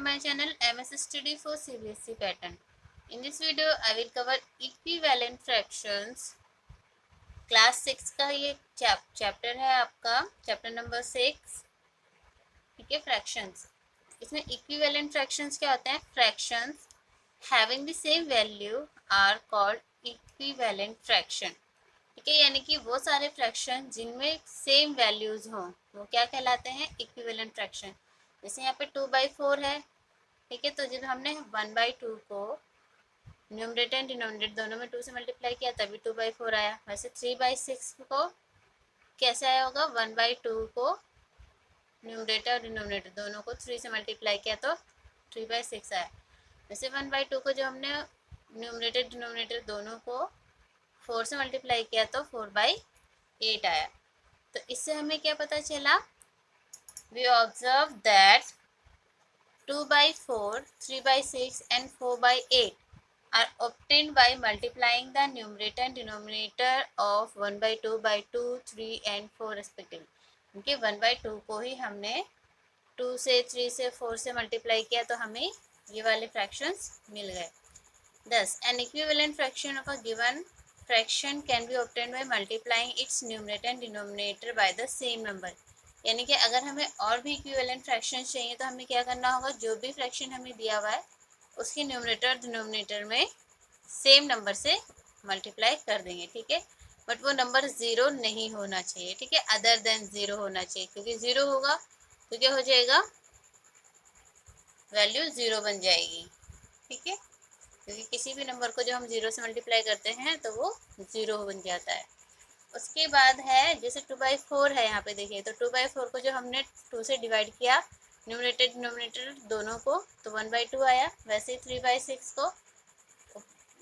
my channel MS Study for CBSE pattern. In this video, I will cover equivalent fractions. Class 6 का ये chapter है आपका, chapter number 6. ठीक है, fractions. इसमें इक्विवेलेंट फ्रैक्शंस क्या होते हैं? Fractions having the same value are called equivalent fraction. ठीक है, यानी कि वो सारे फ्रैक्शन जिनमें सेम वैल्यूज हों वो क्या कहलाते हैं? Equivalent fraction. जैसे यहाँ पे 2/4 है. ठीक है, तो जब हमने 1/2 को न्यूमरेटर एंड डिनोमिनेटर दोनों में 2 से मल्टीप्लाई किया तभी 2/4 आया. वैसे 3/6 को कैसे आया होगा? 1/2 को न्यूमरेटर और डिनोमिनेटर दोनों को 3 से मल्टीप्लाई किया तो 3/6 आया. वैसे 1/2 को जो हमने न्यूमरेटर डिनोमिनेटर दोनों को 4 से मल्टीप्लाई किया तो 4/8 आया. तो इससे हमें क्या पता चला? We observe that 2/4, 3/6 and 4/8 are obtained by multiplying the numerator and denominator of 1/2 by 2, 3 and 4 respectively. क्योंकि 1/2 को ही हमने 2 से 3 से 4 से मल्टीप्लाई किया तो हमें ये वाले फ्रैक्शंस मिल गए. Thus, an equivalent fraction of a given fraction can be obtained by multiplying its numerator and denominator by the same number. यानी कि अगर हमें और भी इक्विवेलेंट फ्रैक्शन चाहिए तो हमें क्या करना होगा? जो भी फ्रैक्शन हमें दिया हुआ है उसके न्यूमरेटर और डिनोमिनेटर में सेम नंबर से मल्टीप्लाई कर देंगे. ठीक है, बट वो नंबर 0 नहीं होना चाहिए. ठीक है, अदर देन 0 होना चाहिए, क्योंकि 0 होगा तो क्या हो जाएगा? वैल्यू 0 बन जाएगी. ठीक है, क्योंकि किसी भी नंबर को जब हम 0 से मल्टीप्लाई करते हैं तो वो 0 बन जाता है. उसके बाद है जैसे 2/4 है. यहाँ पे देखिए तो 2/4 को जो हमने 2 से डिवाइड किया न्यूमरेटर डिनोमिनेटर दोनों को तो 1/2 आया. वैसे 3/6 को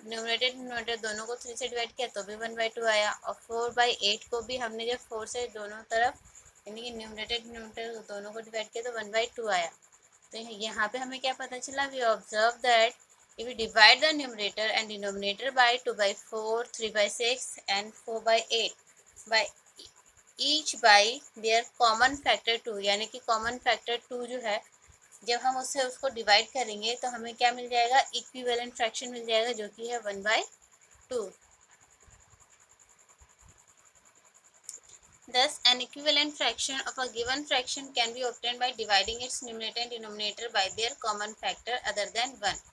न्यूमरेटर डिनोमिनेटर दोनों को 3 से डिवाइड किया तो भी 1/2 आया. और 4/8 को भी हमने जब 4 से दोनों तरफ यानी कि न्यूमरेटर डिनोमिनेटर दोनों को डिवाइड किया तो 1/2 आया. तो यहाँ पे हमें क्या पता चला? We observe that if we divide the numerator and denominator by 2/4, 3/6 and 4/8 by each by their common factor 2, यानी कि common factor 2 जो है जब हम उसको डिवाइड करेंगे तो हमें क्या मिल जाएगा? इक्विवेलेंट फ्रैक्शन मिल जाएगा जो कि है 1/2. Thus, an equivalent fraction of a given fraction can be obtained by dividing its numerator and denominator by their common factor other than 1.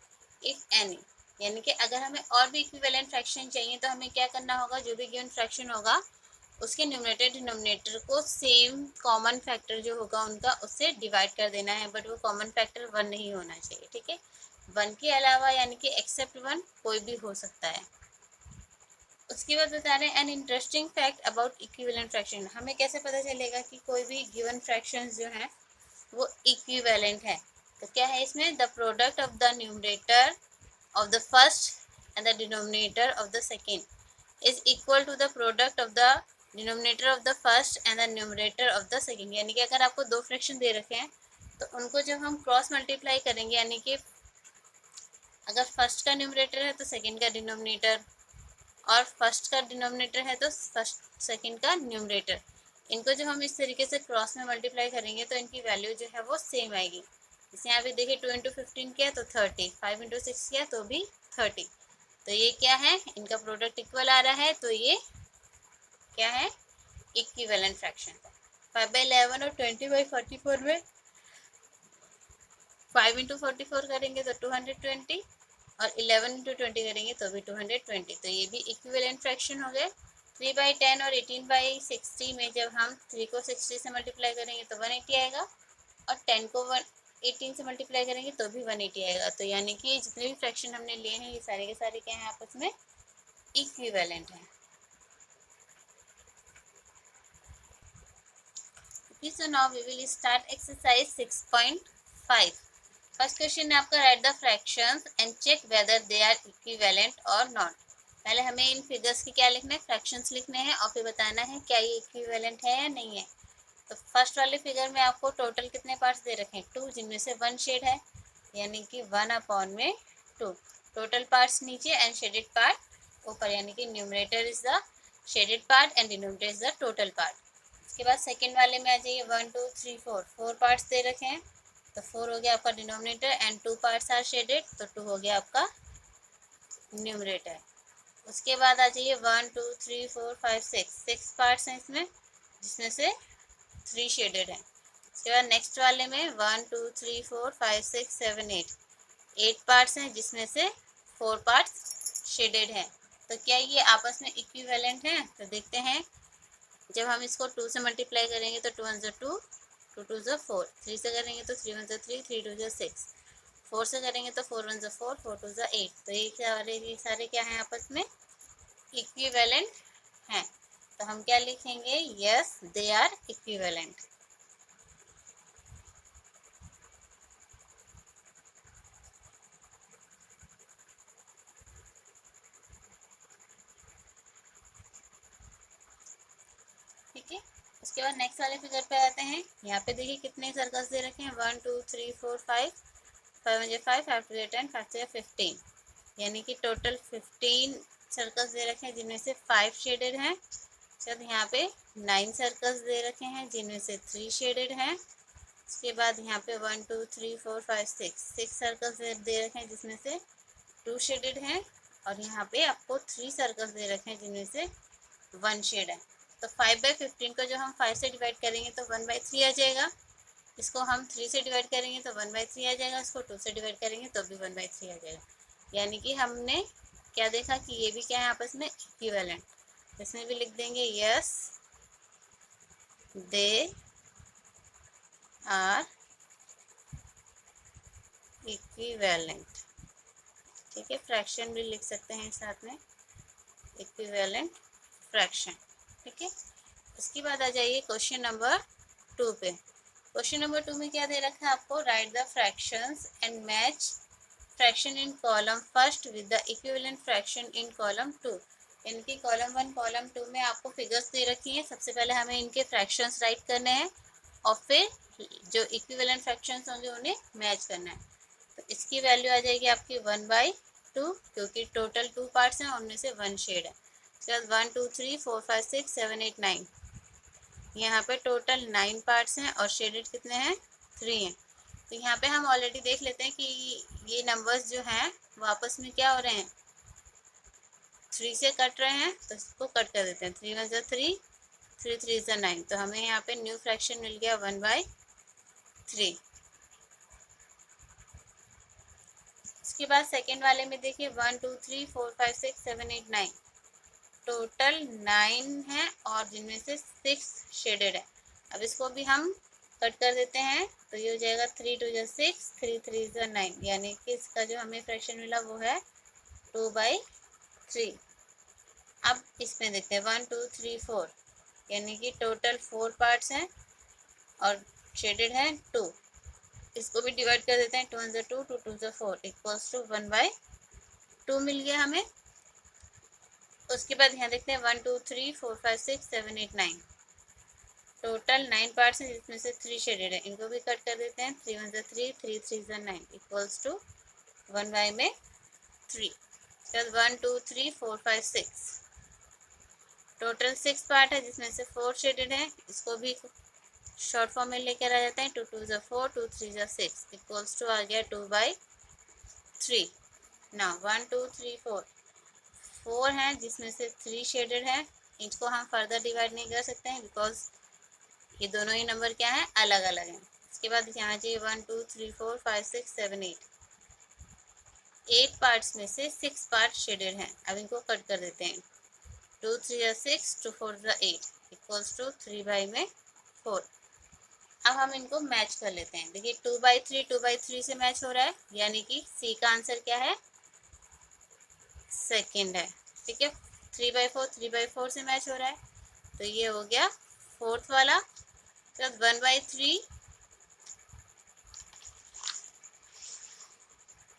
If any, यानी कि अगर हमें और भी इक्विवेलेंट फ्रैक्शन चाहिए तो हमें क्या करना होगा? जो भी गिवन फ्रैक्शन होगा उसके न्यूमरेटर डिनोमिनेटर को सेम कॉमन फैक्टर जो होगा उनका उससे डिवाइड कर देना है. बट वो कॉमन फैक्टर 1 नहीं होना चाहिए. ठीक है, 1 के अलावा यानी कि एक्सेप्ट 1 कोई भी हो सकता है. उसके बाद बता रहे हैं an interesting fact about equivalent fraction. हमें कैसे पता चलेगा कि कोई भी गिवन फ्रैक्शन जो है वो इक्विवेलेंट है? तो क्या है इसमें? The product of the numerator of the first and the denominator of the second is equal to the product of the denominator of the first and the numerator of the second. यानी कि अगर आपको दो fraction दे रखे हैं तो उनको जब हम क्रॉस मल्टीप्लाई करेंगे यानी कि अगर फर्स्ट का न्यूमरेटर है तो सेकेंड का डिनोमिनेटर और फर्स्ट का डिनोमिनेटर है तो फर्स्ट सेकेंड का न्यूमरेटर, इनको जब हम इस तरीके से क्रॉस में मल्टीप्लाई करेंगे तो इनकी वैल्यू जो है वो सेम आएगी. जैसे यहाँ पे देखिए 2 × 15 किया तो 30, 5 × 6 किया तो भी 30. तो ये क्या है? इनका प्रोडक्ट इक्वल आ रहा है तो ये क्या है? Equivalent fraction. 5/11 और 20/44 में 5 × 44 करेंगे तो 220 और 11 × 20 करेंगे तो भी 220. तो ये भी इक्विवेलेंट फ्रैक्शन हो गए. 3/10 और 18/60 में जब हम 3 को 60 से मल्टीप्लाई करेंगे तो 180 आएगा और 10 को 18 से मल्टीप्लाई करेंगे तो भी 180 आएगा. तो यानी कि जितने भी फ्रैक्शन हमने लिए हैं ये सारे के सारे क्या हैं? आपस में इक्विवेलेंट हैं. So now we will start exercise 6.5. First question है आपका write the fractions and check whether they are equivalent और नॉट. पहले हमें इन फिगर्स की क्या लिखना है? फ्रैक्शंस लिखने हैं और फिर बताना है क्या ये इक्विवेलेंट है या नहीं है. तो फर्स्ट वाले फिगर में आपको टोटल कितने पार्ट्स दे रखे हैं? 2, जिनमें से 1 शेड है यानी कि 1/2. टोटल पार्ट्स नीचे एंड शेडेड पार्ट ऊपर, यानी कि numerator is the shaded part and denominator is the total part. उसके बाद सेकेंड वाले में आ जाइए 1, 2, 3, 4 पार्ट्स दे रखे हैं तो 4 हो गया आपका denominator and 2 parts are shaded, तो 2 हो गया आपका न्यूमरेटर। उसके बाद आ जाइए 1 2 3 4 5 6 पार्ट्स हैं इसमें, जिसमें से 3 शेडेड हैं। उसके बाद नेक्स्ट वाले में 1 2 3 4 5 6 7 8 पार्ट्स हैं, जिसमें से 4 पार्ट्स शेडेड हैं। तो क्या ये आपस में इक्विवेलेंट हैं? तो देखते हैं। जब हम इसको 2 से मल्टीप्लाई करेंगे तो 2 1 2, 2 2 4, 3 से करेंगे तो 3 1 3, 3 2 6, 4 से करेंगे तो 4 1 4, 4 2 8। तो ये सारे क्या हैं? आपस में इक्विवेलेंट हैं। तो हम क्या लिखेंगे? Yes they are equivalent. ठीक है। उसके बाद नेक्स्ट वाले फिगर पे आते हैं। यहाँ पे देखिए कितने सर्कल्स दे रखे हैं, 1 2 3 4 5, 5 1 5, 5 2 10, 5 3 15, यानी कि टोटल 15 सर्कल्स दे रखे हैं, जिनमें से 5 शेडेड हैं। जब यहाँ पे 9 सर्कल्स दे रखे हैं, जिनमें से 3 शेडेड हैं। उसके बाद यहाँ पे 1 2 3 4 5 6 सर्कल्स दे रखे हैं, जिसमें से 2 शेडेड हैं। और यहाँ पे आपको 3 सर्कल्स दे रखे हैं, जिनमें से 1 शेड है। तो 5/15 को जो हम 5 से डिवाइड करेंगे तो 1/3 आ जाएगा। इसको हम 3 से डिवाइड करेंगे तो 1/3 आ जाएगा। इसको 2 से डिवाइड करेंगे तो भी 1/3 आ जाएगा। यानी कि हमने क्या देखा कि ये भी क्या है? आपस में इक्विवेलेंट। इसमें भी लिख देंगे यस दे आर इक्विवेलेंट। ठीक है, फ्रैक्शन भी लिख सकते हैं साथ में, इक्विवेलेंट फ्रैक्शन। ठीक है। उसके बाद आ जाइए क्वेश्चन नंबर 2 पे। क्वेश्चन नंबर 2 में क्या दे रखा है आपको? Right the fractions and match fraction in column first with the equivalent fraction in column 2। यानी कि कॉलम 1 कॉलम 2 में आपको फिगर्स दे रखी हैं। सबसे पहले हमें इनके फ्रैक्शंस राइट करने हैं और फिर जो इक्विवेलेंट फ्रैक्शंस होंगे उन्हें मैच करना है। तो इसकी वैल्यू आ जाएगी आपकी 1/2, क्योंकि टोटल 2 पार्ट्स हैं, उनमें से 1 शेड है। 1 2 3 4 5 6 7 8 9, यहाँ पे टोटल 9 पार्ट्स हैं और शेडेड कितने हैं? 3 हैं। तो यहाँ पे हम ऑलरेडी देख लेते हैं कि ये नंबर्स जो हैं वो आपस में क्या हो रहे हैं? 3 से कट रहे हैं, तो इसको कट कर देते हैं। 3 1 3, 3 3 9। तो हमें यहाँ पे न्यू फ्रैक्शन मिल गया 1/3। उसके बाद सेकेंड वाले में देखिए 1 2 3 4 5 6 7 8 9, टोटल 9 है और जिनमें से 6 शेडेड है। अब इसको भी हम कट कर देते हैं, तो ये हो जाएगा 3 2 6, 3 3 9, यानी कि इसका जो हमें फ्रैक्शन मिला वो है 2/3। अब इसमें देखते हैं 1 2 3 4, यानी कि टोटल 4 पार्ट्स हैं और शेडेड है 2। इसको भी डिवाइड कर देते हैं, 2 1 2, 2 2 4 इक्वल्स टू 1/2 मिल गया हमें। उसके बाद यहाँ देखते हैं 1 2 3 4 5 6 7 8 9, टोटल 9 पार्ट्स हैं, जिसमें से 3 शेडेड है। इनको भी कट कर देते हैं, 3 1 3, 3 3 9 इक्वल्स टू 1/3। 1 2 3 4 5 6, टोटल 6 पार्ट है, जिसमें से 4 शेडेड है। इसको भी शॉर्ट फॉर्म में लेकर आ जाते हैं, 2 2 4, 2 3 6 इक्वल्स टू आ गया 2/3। ना 1 2 3 4 हैं, जिसमें से 3 शेडेड है। इनको हम फर्दर डिवाइड नहीं कर सकते हैं, बिकॉज ये दोनों ही नंबर क्या है? अलग अलग हैं। इसके बाद यहाँ चाहिए 1 2 3 4 5 6 7 8, 8 पार्ट्स में से 6 पार्ट शेडेड हैं। अब इनको कट कर देते हैं, 2 3 6, 2 4 8 इक्वल्स टू 3/4। अब हम इनको मैच कर लेते हैं। देखिए 2/3 से मैच हो रहा है, यानी कि सी का आंसर क्या है? सेकेंड है। ठीक है, 3/4 से मैच हो रहा है, तो ये हो गया फोर्थ वाला। तो 1/3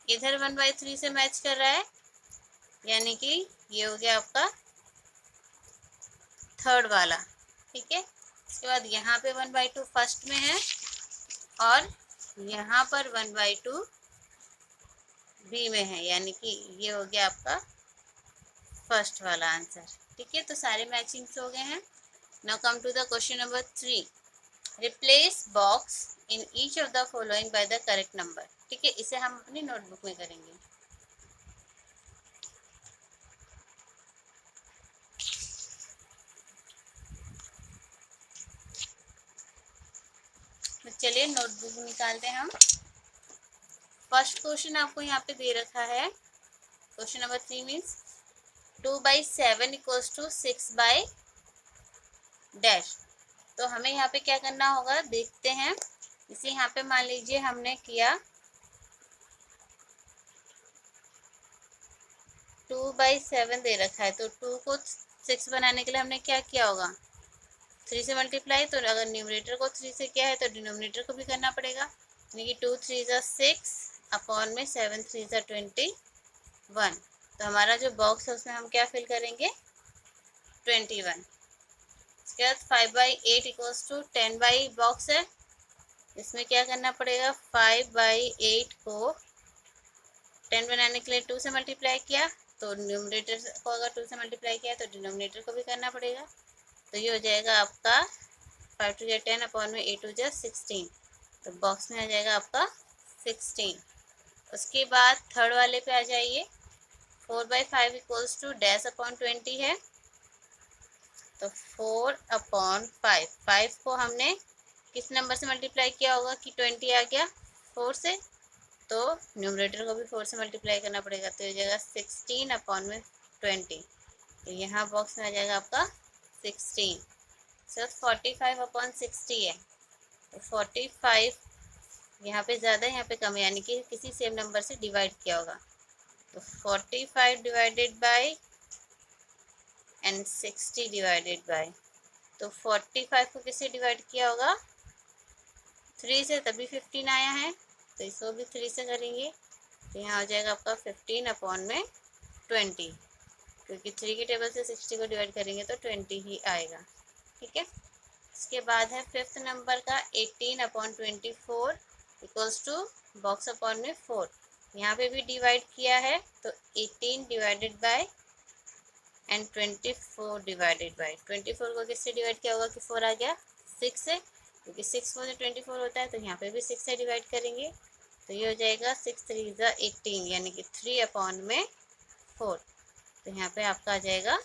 इधर 1/3 से मैच कर रहा है, यानी कि ये हो गया आपका थर्ड वाला। ठीक है, इसके बाद यहाँ पे 1/2 फर्स्ट में है और यहाँ पर 1/2 बी में है, यानी कि ये हो गया आपका फर्स्ट वाला आंसर। ठीक है, तो सारे मैचिंग्स हो गए हैं। Now come to the question number 3। Replace box in each of the following by the correct number. ठीक है, इसे हम अपनी नोटबुक में करेंगे। तो चलिए नोटबुक निकालते हैं हम। फर्स्ट क्वेश्चन आपको यहाँ पे दे रखा है, question number 3 means 2/7 equals to 6/। तो हमें यहाँ पे क्या करना होगा, देखते हैं। इसे यहाँ पे मान लीजिए हमने किया 2/7 दे रखा है, तो 2 को 6 बनाने के लिए हमने क्या किया होगा, 3 से मल्टीप्लाई। तो अगर न्यूमरेटर को 3 से किया है तो डिनोमिनेटर को भी करना पड़ेगा, यानी कि 2 3 ज़ा 6 अपॉन में 7 3 ज़ा 21। तो हमारा जो बॉक्स है उसमें हम क्या फिल करेंगे, 21। इसके बाद 5/8 इक्वल्स टू 10 बॉक्स है, इसमें क्या करना पड़ेगा, 5/8 को 10 बनाने के लिए 2 से मल्टीप्लाई किया, तो न्यूमरेटर को अगर 2 से मल्टीप्लाई किया तो डिनोमिनेटर को भी करना पड़ेगा। तो ये हो जाएगा आपका 5 2 10 अपॉन में 8 2 16। तो बॉक्स में आ जाएगा आपका 16। उसके बाद थर्ड वाले पे आ जाइए, 4/5 इक्वल्स टू डैश अपॉन 20 है। तो 4/5, 5 को हमने किस नंबर से मल्टीप्लाई किया होगा कि 20 आ गया 4 से, तो न्यूमरेटर को भी 4 से मल्टीप्लाई करना पड़ेगा। तो ये जाएगा 16 अपॉन में 20। तो यहाँ बॉक्स में आ जाएगा आपका 16। सर 45 अपॉन 60 है, तो 45 यहाँ पे ज़्यादा यहाँ पे कम है, यानी कि किसी सेम नंबर से डिवाइड किया होगा। तो 45 divided by and 60 divided by, तो 45 को किससे डिवाइड किया होगा, 3 से, तभी 15 आया है। तो इसको भी 3 से करेंगे, तो यहाँ हो जाएगा आपका 15 अपॉन में 20, क्योंकि 3 की टेबल से 60 को डिवाइड करेंगे तो 20 ही आएगा। ठीक है, इसके बाद है फिफ्थ नंबर का 18 upon 24 equals to box upon में 4। यहाँ पे भी डिवाइड किया है, तो 18 divided by and 24 divided by. 24 को किससे डिवाइड किया होगा कि 4 आ गया 6 से, क्योंकि 6 4 से 24 होता है, तो यहाँ पे भी 6 से डिवाइड करेंगे। तो ये हो जाएगा 6 3 ज़ा 18, यानी कि 3 अपॉन में 4। तो यहाँ पे आपका आ जाएगा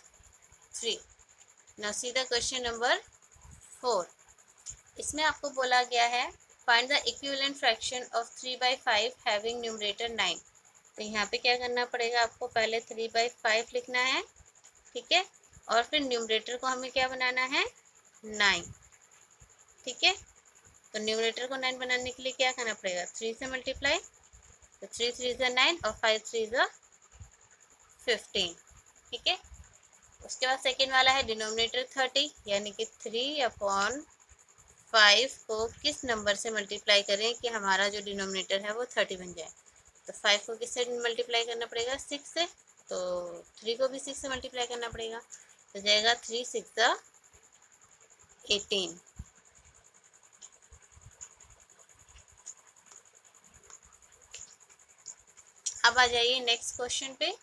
3। Now see the question number 4। इसमें आपको बोला गया है find the equivalent fraction of 3/5 having numerator 9। तो यहाँ पे क्या करना पड़ेगा, आपको पहले 3/5 लिखना है, ठीक है, और फिर न्यूमरेटर को हमें क्या बनाना है, 9। ठीक है, तो न्यूमरेटर को 9 बनाने के लिए क्या करना पड़ेगा, 3 से मल्टीप्लाई, तो 3 3 ज़ा 9 और 5 3 ज़ा 15। ठीक है, उसके बाद सेकेंड वाला है डिनोमिनेटर 30, यानी कि 3 अपॉन 5 को किस नंबर से मल्टीप्लाई करें कि हमारा जो डिनोमिनेटर है वो 30 बन जाए। तो 5 को किससे मल्टीप्लाई करना पड़ेगा, 6 से, तो 3 को भी 6 से मल्टीप्लाई करना पड़ेगा। तो जाएगा 3 6 ज़ा 18। अब आ जाइए नेक्स्ट क्वेश्चन पे।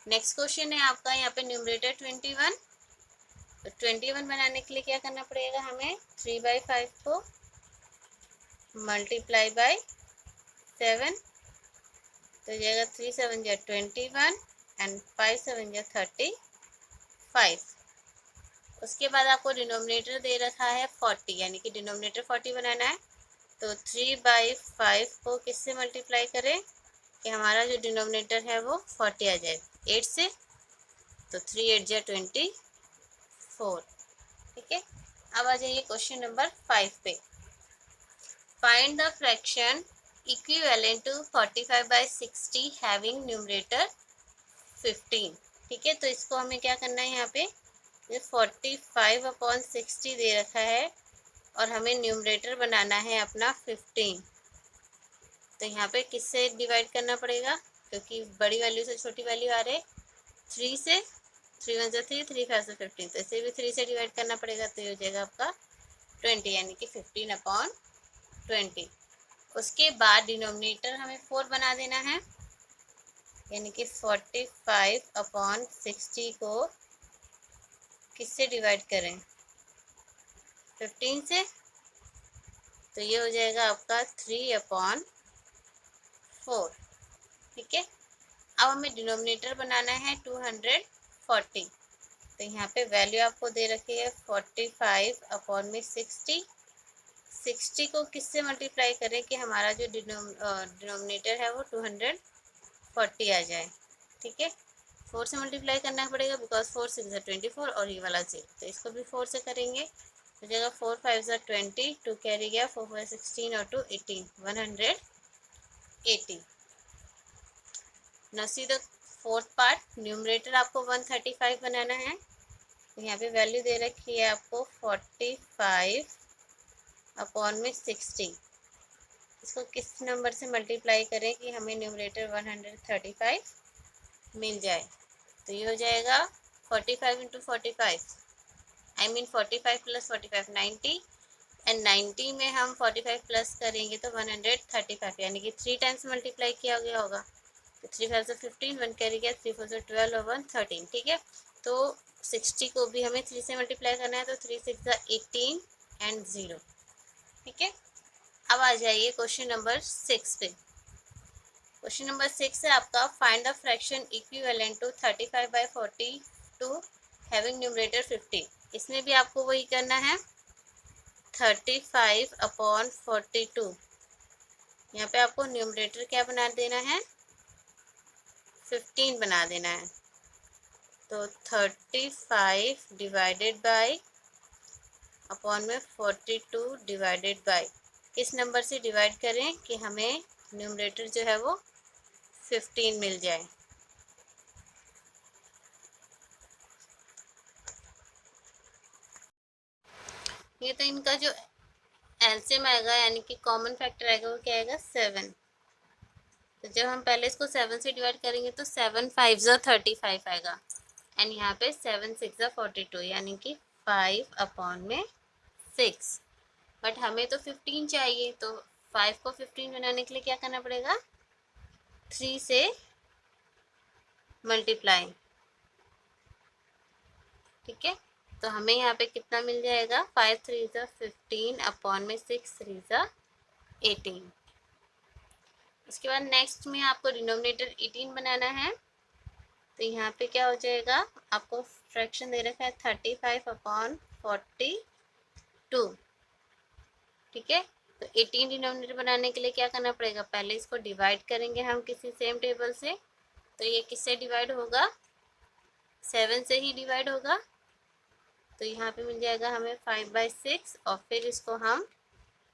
नेक्स्ट क्वेश्चन है आपका यहाँ पे न्यूमरेटर 21। तो 21 बनाने के लिए क्या करना पड़ेगा हमें, 3/5 को मल्टीप्लाई बाय 7, तो जाएगा 3 7 जा 21 एंड 5 7 जा 35। उसके बाद आपको डिनोमिनेटर दे रखा है 40, यानी कि डिनोमिनेटर 40 बनाना है। तो 3/5 को किससे मल्टीप्लाई करें कि हमारा जो डिनोमिनेटर है वो 40 आ जाए 8 से, तो 3 8 जा 24। ठीक है, अब आ जाइए क्वेश्चन नंबर 5 पे। Find the fraction equivalent to 45/60 having numerator 15। ठीक है, तो इसको हमें क्या करना है, यहाँ पे ये 45 अपॉन 60 दे रखा है और हमें न्यूमरेटर बनाना है अपना 15। तो यहाँ पे किससे डिवाइड करना पड़ेगा, क्योंकि बड़ी वैल्यू से छोटी वैल्यू आ रहे, 3 से, 3 1 3 3 5 से 15, तो इसे भी 3 से डिवाइड करना पड़ेगा। तो ये हो जाएगा आपका 20, यानी कि 15 अपॉन 20। उसके बाद डिनोमिनेटर हमें 4 बना देना है, यानी कि 45 अपॉन 60 को किससे डिवाइड करें, 15 से, तो ये हो जाएगा आपका 3/4। ठीक है, अब हमें डिनोमिनेटर बनाना है 240। तो यहाँ पे वैल्यू आपको दे रखी है 45/60। 60 को किससे मल्टीप्लाई करें कि हमारा जो डिनोमिनेटर है वो 240 आ जाए। ठीक है, 4 से मल्टीप्लाई करना पड़ेगा बिकॉज 4 6 24 और ये वाला 0, तो इसको भी 4 से करेंगे। तो जगह 4 5 20, 2 कैरी गया, 4 4 16 और 2 18, 180। Now see the fourth part, numerator आपको 135 बनाना है। तो यहाँ पे वैल्यू दे रखी है आपको 45/60। इसको किस नंबर से मल्टीप्लाई करें कि हमें न्यूमरेटर 135 मिल जाए। तो ये हो जाएगा 45 × 45, आई मीन 45 + 45 90, एंड 90 में हम 45 प्लस करेंगे तो 135, यानी कि 3 टाइम्स मल्टीप्लाई किया गया होगा। तो 3 5 15, 1 कैरी गया, 3 4 12 और 1 13। ठीक है, तो 60 को भी हमें 3 से मल्टीप्लाई करना है, तो 3 6 18 एंड 0। ठीक है, अब आ जाइए क्वेश्चन नंबर 6 पे। क्वेश्चन नंबर 6 है आपका, find the fraction equivalent to 35/42 having numerator 50। इसमें भी आपको वही करना है, 35/42। यहाँ पे आपको न्यूमरेटर क्या बना देना है, 15 बना देना है। तो 35 डिवाइडेड बाय अपॉन में 42 डिवाइडेड बाय, किस नंबर से डिवाइड करें कि हमें न्यूमरेटर जो है वो 15 मिल जाए। ये तो इनका जो एलसीएम आएगा यानी कि कॉमन फैक्टर आएगा वो क्या आएगा, 7। तो जब हम पहले इसको 7 से डिवाइड करेंगे तो 7 5 35 आएगा, एंड यहाँ पे 7 6 42, यानी कि 5/6। बट हमें तो 15 चाहिए, तो 5 को 15 बनाने के लिए क्या करना पड़ेगा, 3 से मल्टीप्लाई। ठीक है, तो हमें यहाँ पे कितना मिल जाएगा, 5 3 15 अपॉन में 6 3 18। उसके बाद नेक्स्ट में आपको डिनोमिनेटर 18 बनाना है। तो यहाँ पे क्या हो जाएगा, आपको फ्रैक्शन दे रखा है 35/42। ठीक है, तो 18 डिनोमिनेटर बनाने के लिए क्या करना पड़ेगा, पहले इसको डिवाइड करेंगे हम किसी सेम टेबल से। तो ये किससे डिवाइड होगा, 7 से ही डिवाइड होगा। तो यहाँ पे मिल जाएगा हमें 5/6, और फिर इसको हम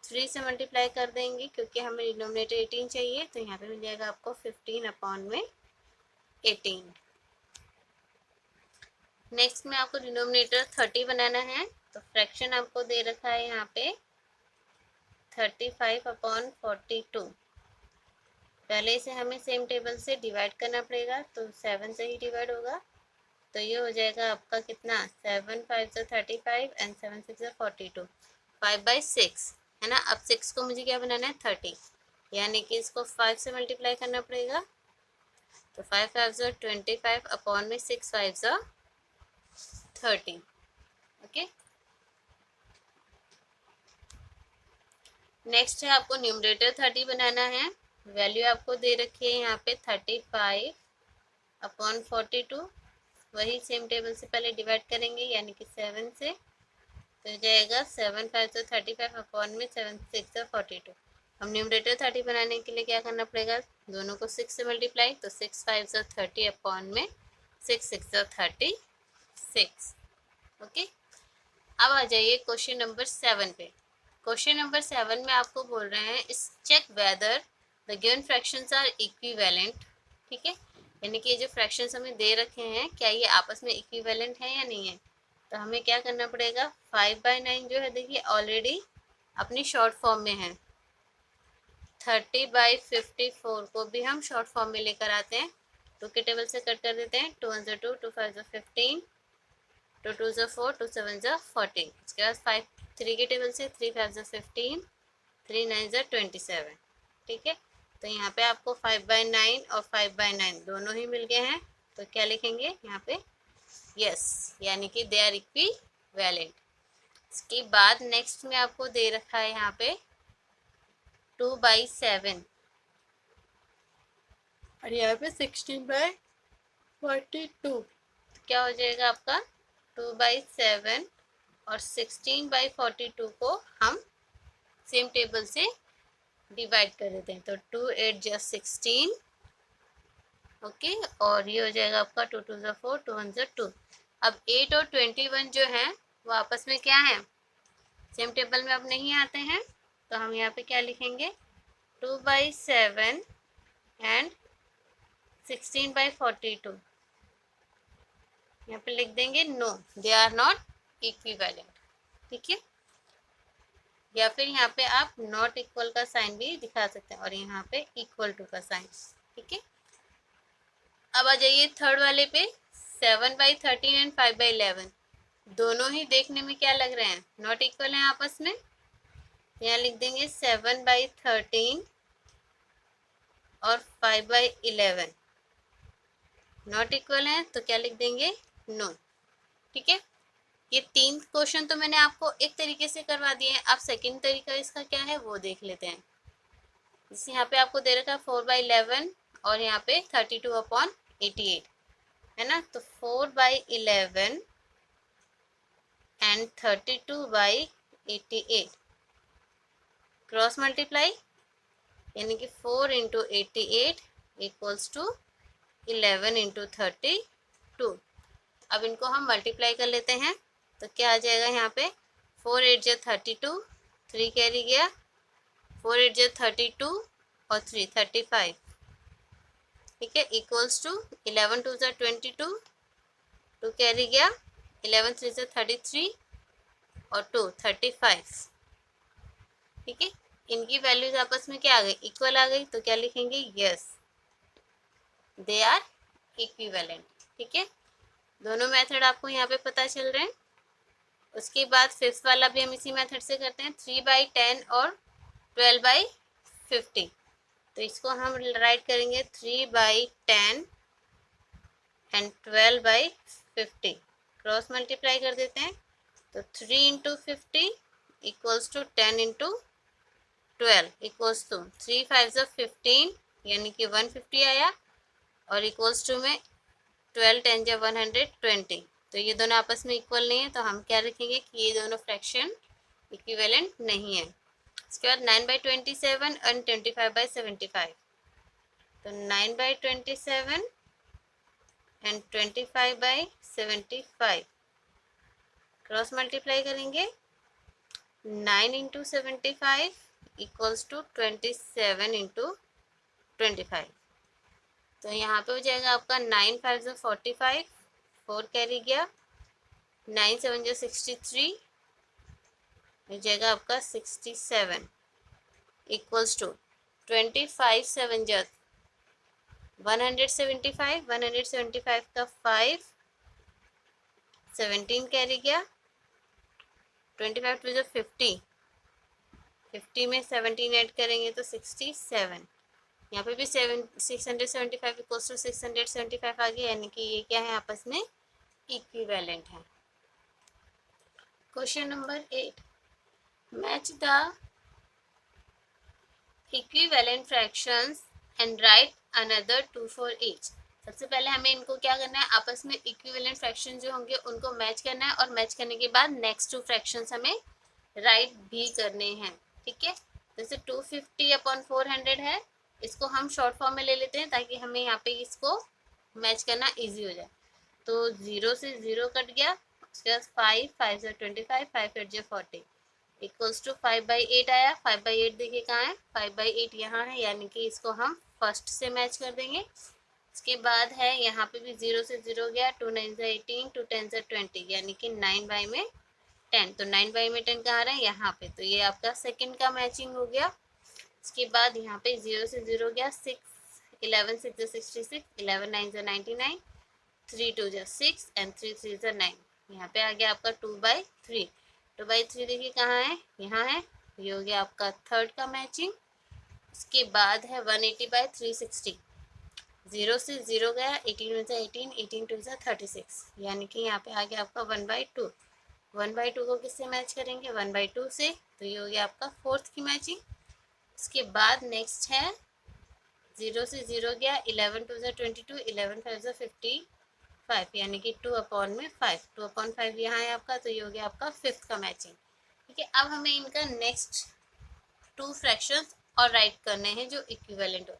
3 से मल्टीप्लाई कर देंगे क्योंकि हमें डिनोमिनेटर 18 चाहिए। तो यहाँ पे मिल जाएगा आपको 15/18। नेक्स्ट में आपको डिनोमिनेटर 30 बनाना है। तो फ्रैक्शन आपको दे रखा है यहाँ पे 35/42। पहले इसे हमें सेम टेबल से डिवाइड करना पड़ेगा, तो 7 से ही डिवाइड होगा। तो ये हो जाएगा आपका कितना, 7 5 35 एंड 7 6 42, 5/6 है ना। अब 6 को मुझे क्या बनाना है, 30, यानी कि इसको 5 से मल्टीप्लाई करना पड़ेगा। तो 5 5 25 अपॉन में 6 5 30। ओके, नेक्स्ट है आपको न्यूमरेटर 30 बनाना है। वैल्यू आपको दे रखी है यहाँ पे 35/42। वही सेम टेबल से पहले डिवाइड करेंगे, यानी कि 7 से। तो जाएगा 7 5 35 अपॉन में 7 6 42। हम न्यूमरेटर 30 बनाने के लिए क्या करना पड़ेगा, दोनों को 6 से मल्टीप्लाई। तो 6 5 30 अपॉन में 6 6 36। ओके, अब आ जाइए क्वेश्चन नंबर 7 पे। क्वेश्चन नंबर 7 में आपको बोल रहे हैं, इस check whether the given fractions are equivalent. ठीक है, यानी कि ये जो फ्रैक्शंस हमें दे रखे हैं क्या ये आपस में इक्विवेलेंट है या नहीं है। तो हमें क्या करना पड़ेगा, 5/9 जो है देखिए ऑलरेडी अपनी शॉर्ट फॉर्म में है। 30/54 को भी हम शॉर्ट फॉर्म में लेकर आते हैं। 2 के टेबल से कट कर देते हैं, 2 1 2, 2 5 15, 2 2 4, 2 7 14। उसके बाद 5 3 के टेबल से 3 5 15, 3 9 27। ठीक है, तो यहाँ पे आपको 5/9 और 5/9 दोनों ही मिल गए हैं। तो क्या लिखेंगे यहाँ पे, यस, यानी कि दे आर इक्विवेलेंट। इसके बाद नेक्स्ट में आपको दे रखा है यहाँ पे 2/7 और यहाँ पे 16/42। तो क्या हो जाएगा आपका 2/7 और 16/42 को हम सेम टेबल से डिवाइड कर देते हैं। तो 2 8 जा 16, ओके, और ये हो जाएगा आपका 2 2 जा 4, 2 1 जा 2। अब 8 और 21 जो है वो आपस में क्या है, सेम टेबल में अब नहीं आते हैं, तो हम यहाँ पे क्या लिखेंगे 2/7 एंड 16/42 यहाँ पे लिख देंगे no, they are not equivalent, ठीक है। या फिर यहाँ पे आप नॉट इक्वल का साइन भी दिखा सकते हैं और यहाँ पे इक्वल टू का साइन, ठीक है। अब आ जाइए थर्ड वाले पे, 7/13 एंड 5/11 दोनों ही देखने में क्या लग रहे हैं, नॉट इक्वल हैं आपस में। यहाँ लिख देंगे 7/13 और 5/11 नॉट इक्वल हैं, तो क्या लिख देंगे नो, ठीक है। ये 3 क्वेश्चन तो मैंने आपको एक तरीके से करवा दिए हैं। अब सेकंड तरीका इसका क्या है वो देख लेते हैं। जैसे यहाँ पे आपको दे रखा है 4/11 और यहाँ पे 32/88 है ना, तो 4/11 एंड 32/88 क्रॉस मल्टीप्लाई, यानी कि 4 × 88 इक्वल्स टू 11 × 32। अब इनको हम मल्टीप्लाई कर लेते हैं, तो क्या आ जाएगा यहाँ पे 4 8 जा 32, 3 कैरी गया, 4 8 जा 32 और 3 35, ठीक है, इक्वल्स टू 11 2 जा 22, 2 कैरी गया, 11 3 जा 33 और 2 35, ठीक है। इनकी वैल्यूज आपस में क्या आ गई, इक्वल आ गई, तो क्या लिखेंगे यस दे आर इक्विवेलेंट, ठीक है। दोनों मेथड आपको यहाँ पे पता चल रहे हैं। उसके बाद फिफ्थ वाला भी हम इसी मेथड से करते हैं, 3/10 और 12/50। तो इसको हम राइट करेंगे 3/10 एंड 12/50, क्रॉस मल्टीप्लाई कर देते हैं, तो 3 × 50 इक्वल्स टू 10 × 12 इक्वल्स टू 3 5 जा 15, यानी कि 150 आया, और इक्वल्स टू में 12 10 जा 120। तो ये दोनों आपस में इक्वल नहीं है, तो हम क्या रखेंगे कि ये दोनों फ्रैक्शन इक्विवेलेंट नहीं है। इसके बाद 9/27 एंड 25/75, तो 9/27 एंड 25/75 क्रॉस मल्टीप्लाई करेंगे, 9 × 75 इक्वल्स टू 27 × 25। तो यहाँ पे हो जाएगा आपका 9 5 जा 45, 4 कैरी गया, 9 7 जा 63, हो जाएगा आपका 67 इक्वल्स टू 25 7 जा 175, 175 का 5, 17 कैरी गया, 25 2 जा 50, 50 में 17 ऐड करेंगे तो 67, यहाँ पे भी 675 इक्वल्स टू 675 आ गया, यानी कि ये क्या है आपस में इक्विवेलेंट है। Question number 8, match the equivalent fractions and right another 2 for each. सबसे पहले हमें इनको क्या करना है, आपस में इक्विवेलेंट फ्रैक्शन जो होंगे उनको मैच करना है, और मैच करने के बाद नेक्स्ट 2 फ्रैक्शंस हमें राइट भी करने हैं, ठीक है। जैसे 250/400 है, इसको हम शॉर्ट फॉर्म में ले लेते हैं ताकि हमें यहाँ पे इसको मैच करना इजी हो जाए। तो 0 से 0 कट गया, उसके बाद 5 5 जा 25, 5 8 जा 40 इक्वल्स टू 5/8 आया। 5/8 देखिए कहाँ है, 5/8 यहाँ है, यानी कि इसको हम फर्स्ट से मैच कर देंगे। इसके बाद है यहाँ पे भी 0 से 0 गया, 2 9 जा 18, 2 10 जा 20, यानी कि 9/10। तो 9/10 कहाँ रहा है, यहाँ पे, तो ये आपका सेकंड का मैचिंग हो गया। इसके बाद यहाँ पे 0 से 0 गया, 6 11 6 जा 66, 11 9 जा 99, 3 2 जा 6 एंड 3 3 जा 9, यहाँ पे आ गया आपका 2/3। 2/3 देखिए कहाँ है, यहाँ है, ये हो गया आपका थर्ड का मैचिंग। इसके बाद है 180/360, 0 से 0 गया, 18 1 जा 18, 18 2 जा 36, यानी कि यहाँ पे आ गया आपका 1/2। 1/2 को किससे मैच करेंगे, 1/2 से, तो ये हो गया आपका फोर्थ की मैचिंग। उसके बाद नेक्स्ट है 0 से 0 गया, 11 2 ज़ा 22, 11 5 ज़ा 55, यानी कि 2/5, 2/5 यहाँ है आपका, तो ये हो गया आपका फिफ्थ का मैचिंग। ठीक है, अब हमें इनका नेक्स्ट टू फ्रैक्शंस और राइट करने हैं जो इक्विवेलेंट हो।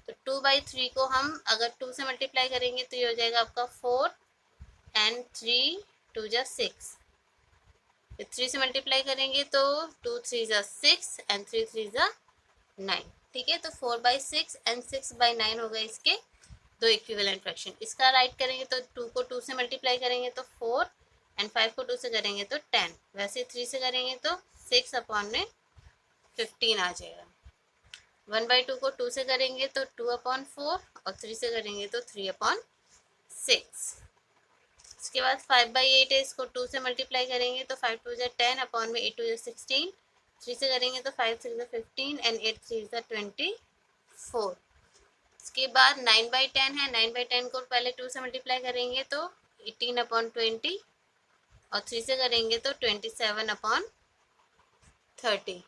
तो 2/3 को हम अगर 2 से मल्टीप्लाई करेंगे तो ये हो जाएगा आपका 4 एंड 3 2 ज़ा 6। 3 से मल्टीप्लाई करेंगे तो 2 3 ज़ा 6 एंड 3 3 ज़ा 9। ठीक है, तो 4/6 एंड 6/9 हो गए इसके दो इक्विवेलेंट फ्रैक्शन। इसका राइट करेंगे तो 2 को 2 से मल्टीप्लाई करेंगे तो 4 एंड 5 को 2 से करेंगे तो 10। वैसे 3 से करेंगे तो 6/15 आ जाएगा। 1/2 को 2 से करेंगे तो 2/4 और 3 से करेंगे तो 3/6। उसके बाद 5/8 है, इसको 2 से मल्टीप्लाई करेंगे तो 5 2 ज़ा 10, अपॉन में 8 2 ज़ा 16। 3 से करेंगे तो 5 6 ज़ा 15 एंड 8 3 ज़ा 24। उसके बाद 9/10 है, 9/10 को पहले 2 से मल्टीप्लाई करेंगे तो 18/20 और 3 से करेंगे तो 27/30।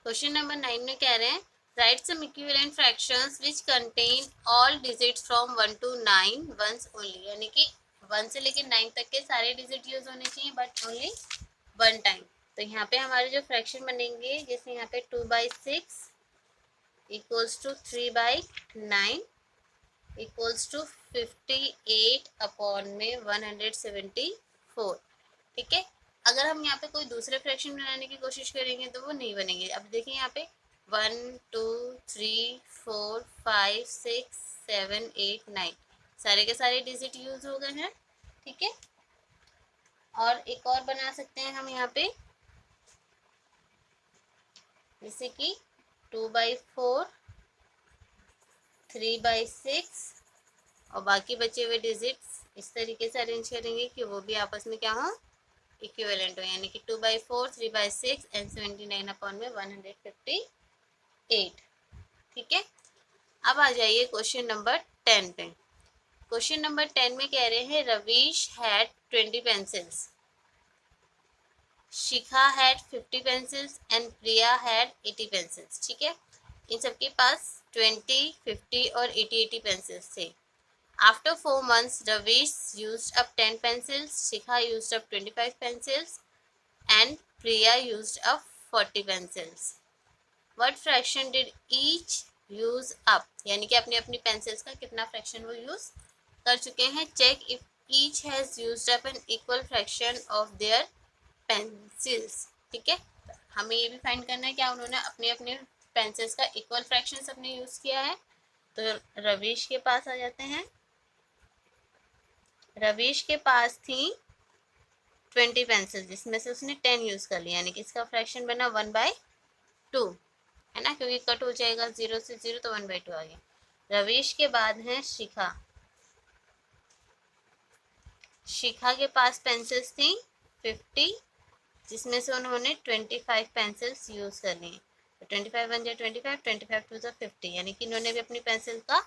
क्वेश्चन नंबर 9 में कह रहे हैं write some equivalent fractions which contain all digits from 1 to 9 once only, यानी कि 1 से लेकर 9 तक के सारे डिजिट यूज होने चाहिए बट ओनली 1 टाइम। तो यहाँ पे हमारे जो फ्रैक्शन बनेंगे, जैसे यहाँ पे 2/6 इक्वल्स टू 3/9 इक्वल्स टू 58/174। ठीक है, अगर हम यहाँ पे कोई दूसरे फ्रैक्शन बनाने की कोशिश करेंगे तो वो नहीं बनेंगे। अब देखिए यहाँ पे 1 2 3 4 5 6 7 8 9 सारे के सारे डिजिट यूज हो गए हैं। ठीक है, और एक और बना सकते हैं हम यहाँ पे, जैसे कि 2/4 3/6 और बाकी बचे हुए डिजिट्स इस तरीके से अरेंज करेंगे कि वो भी आपस में क्या हो, इक्विवेलेंट हो, यानी कि 2/4 3/6 एंड 79/158। ठीक है, अब आ जाइए क्वेश्चन नंबर 10 पे। क्वेश्चन नंबर 10 में कह रहे हैं Ravish had 20 pencils, Shikha had 50 pencils and Priya had 80 pencils. ठीक है, इन सबके पास 20 50 और 80 पेंसिल्स थे। After 4 months, Ravish used up 10 pencils, Shikha used up 25 pencils, and Priya used up 40 pencils. What fraction did each use up? यानी कि अपनी अपनी pencils का कितना फ्रैक्शन वो यूज कर चुके हैं। Check if each has used up an equal fraction of their pencils. ठीक है, हमें ये भी फाइंड करना है क्या उन्होंने अपने अपने पेंसिल्स का इक्वल फ्रैक्शन अपने यूज किया है। तो रवीश के पास आ जाते हैं। रवीश के पास थी 20 पेंसिल, जिसमें से उसने 10 यूज कर लिया, यानी कि इसका फ्रैक्शन बना 1/2 है ना, क्योंकि कट हो जाएगा 0 से 0 तो 1/2 आ गया। रवीश के बाद है शिखा। शिखा के पास पेंसिल्स थी 50, जिसमें से उन्होंने 25 पेंसिल्स यूज कर ली। तो 25 1 25 25 2 50, यानी कि इन्होंने भी अपनी पेंसिल का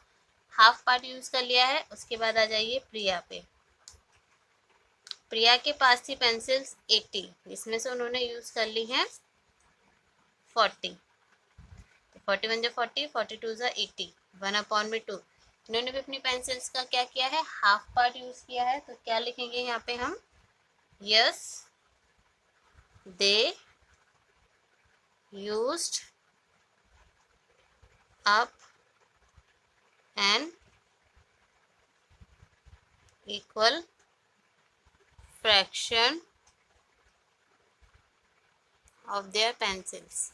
हाफ पार्ट यूज कर लिया है। उसके बाद आ जाइए प्रिया पे। प्रिया के पास थी पेंसिल्स 80, जिसमें से उन्होंने यूज कर ली हैं 40। 40 1 40 42 80 1/2। इन्होंने भी अपनी पेंसिल्स का क्या किया है, हाफ पार्ट यूज किया है। तो क्या लिखेंगे यहाँ पे हम, yes they used up an equal fraction of their pencils.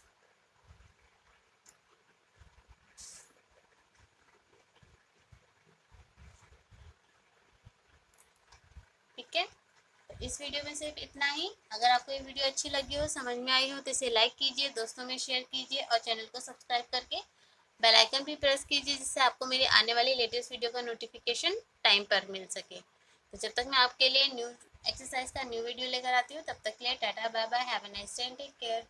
ठीक है, तो इस वीडियो में सिर्फ इतना ही। अगर आपको ये वीडियो अच्छी लगी हो, समझ में आई हो, तो इसे लाइक कीजिए, दोस्तों में शेयर कीजिए और चैनल को सब्सक्राइब करके बेल आइकन भी प्रेस कीजिए, जिससे आपको मेरी आने वाली लेटेस्ट वीडियो का नोटिफिकेशन टाइम पर मिल सके। तो जब तक मैं आपके लिए न्यू एक्सरसाइज का न्यू वीडियो लेकर आती हूँ, तब तक के लिए tata bye bye, have a nice day, take care.